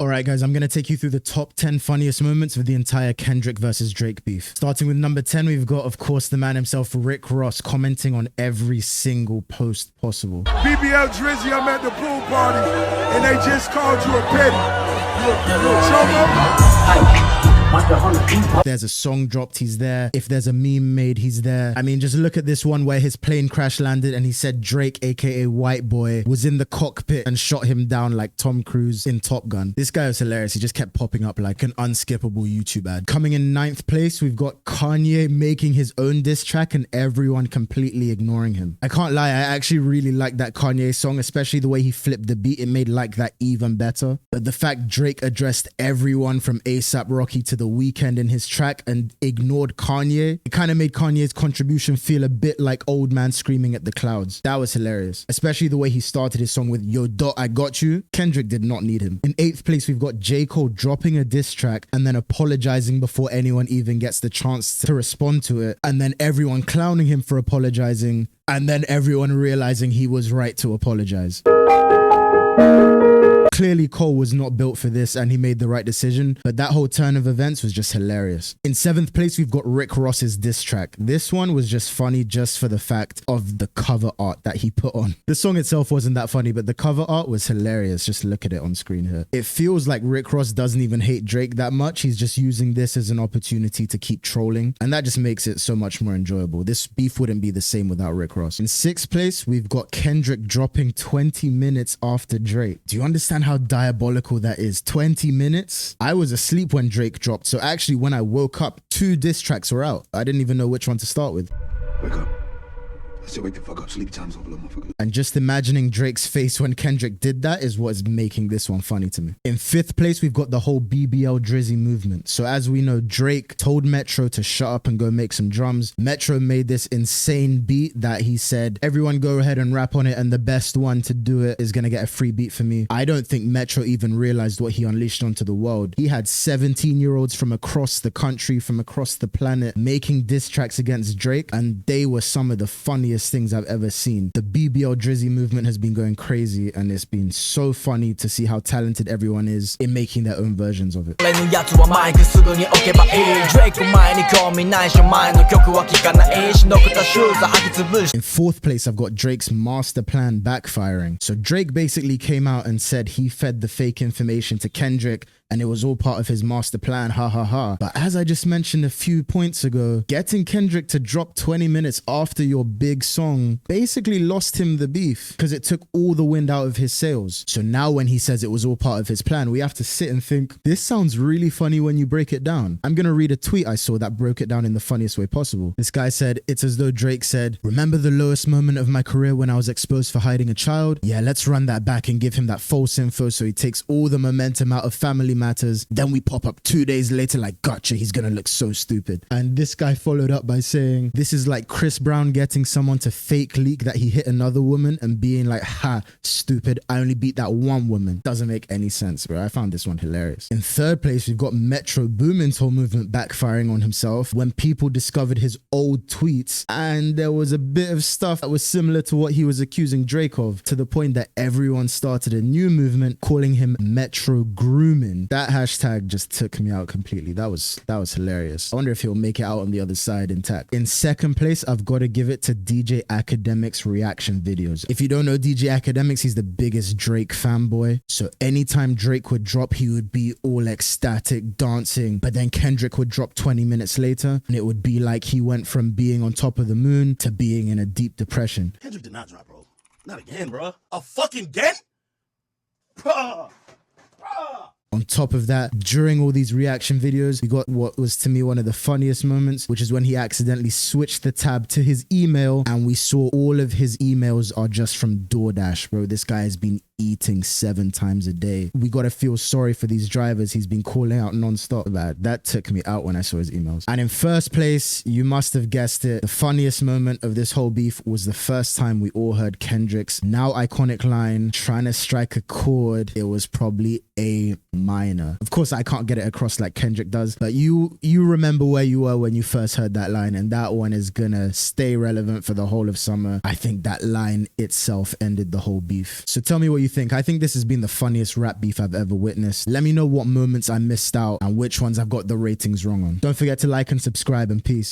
Alright guys, I'm going to take you through the top 10 funniest moments of the entire Kendrick versus Drake beef. Starting with number 10, we've got, of course, the man himself, Rick Ross, commenting on every single post possible. BBL Drizzy, I'm at the pool party, and they just called you a petty. You a chomo? If there's a song dropped, he's there. If there's a meme made, he's there. I mean, just look at this one where his plane crash landed and he said Drake, aka White Boy, was in the cockpit and shot him down like Tom Cruise in Top Gun. This guy was hilarious. He just kept popping up like an unskippable YouTube ad. Coming in 9th place, we've got Kanye making his own diss track and everyone completely ignoring him. I can't lie, I actually really like that Kanye song, especially the way he flipped the beat. It made like that even better. But the fact Drake addressed everyone from A$AP Rocky to The Weeknd in his track and ignored Kanye, it kind of made Kanye's contribution feel a bit like old man screaming at the clouds. That was hilarious, especially the way he started his song with "Yo Dot, I got you." Kendrick did not need him. In 8th place, we've got J. Cole dropping a diss track and then apologizing before anyone even gets the chance to respond to it, and then everyone clowning him for apologizing, and then everyone realizing he was right to apologize. Clearly, Cole was not built for this and he made the right decision, but that whole turn of events was just hilarious. In 7th place, we've got Rick Ross's diss track. This one was just funny just for the fact of the cover art that he put on. The song itself wasn't that funny, but the cover art was hilarious. Just look at it on screen here. It feels like Rick Ross doesn't even hate Drake that much. He's just using this as an opportunity to keep trolling, and that just makes it so much more enjoyable. This beef wouldn't be the same without Rick Ross. In 6th place, we've got Kendrick dropping 20 minutes after Drake. Do you understand how diabolical that is? 20 minutes? I was asleep when Drake dropped, so actually when I woke up, 2 diss tracks were out. I didn't even know which one to start with. Wake up. I said wake the fuck up. Sleep time's over, motherfucker. And just imagining Drake's face when Kendrick did that is what's making this one funny to me. In 5th place, we've got the whole BBL Drizzy movement. So as we know, Drake told Metro to shut up and go make some drums. Metro made this insane beat that he said, everyone go ahead and rap on it, and the best one to do it is gonna get a free beat for me. I don't think Metro even realized what he unleashed onto the world. He had 17-year-olds from across the country, from across the planet, making diss tracks against Drake, and they were some of the funniest things I've ever seen. The BBL Drizzy movement has been going crazy, and it's been so funny to see how talented everyone is in making their own versions of it. In 4th place, I've got Drake's master plan backfiring. So Drake basically came out and said he fed the fake information to Kendrick and it was all part of his master plan, ha ha ha. But as I just mentioned a few points ago, getting Kendrick to drop 20 minutes after your big song basically lost him the beef because it took all the wind out of his sails. So now when he says it was all part of his plan, we have to sit and think, this sounds really funny when you break it down. I'm gonna read a tweet I saw that broke it down in the funniest way possible. This guy said, it's as though Drake said, remember the lowest moment of my career when I was exposed for hiding a child? Yeah, let's run that back and give him that false info so he takes all the momentum out of family matters. Then we pop up 2 days later like, gotcha, he's gonna look so stupid. And this guy followed up by saying, this is like Chris Brown getting someone to fake leak that he hit another woman and being like, ha, stupid, I only beat that one woman. Doesn't make any sense, bro. I found this one hilarious. In 3rd place, we've got Metro Boomin's whole movement backfiring on himself when people discovered his old tweets and there was a bit of stuff that was similar to what he was accusing Drake of, to the point that everyone started a new movement calling him Metro Grooming. That hashtag just took me out completely. That was hilarious. I wonder if he'll make it out on the other side intact. In 2nd place, I've got to give it to DJ Akademiks reaction videos. If you don't know DJ Akademiks, he's the biggest Drake fanboy. So anytime Drake would drop, he would be all ecstatic, dancing, but then Kendrick would drop 20 minutes later and it would be like he went from being on top of the moon to being in a deep depression. Kendrick did not drop, bro. Not again, bro. A fucking again? Bruh. On top of that, during all these reaction videos, we got what was to me one of the funniest moments, which is when he accidentally switched the tab to his email and we saw all of his emails are just from DoorDash, bro. This guy has been eating 7 times a day. We got to feel sorry for these drivers. He's been calling out non-stop. That took me out when I saw his emails. And in 1st place, you must have guessed it, the funniest moment of this whole beef was the first time we all heard Kendrick's now iconic line, trying to strike a chord. It was probably A minor. Of course, I can't get it across like Kendrick does, but you remember where you were when you first heard that line, and that one is gonna stay relevant for the whole of summer. I think that line itself ended the whole beef. So tell me what you think? I think this has been the funniest rap beef I've ever witnessed. Let me know what moments I missed out and which ones I've got the ratings wrong on. Don't forget to like and subscribe, and peace.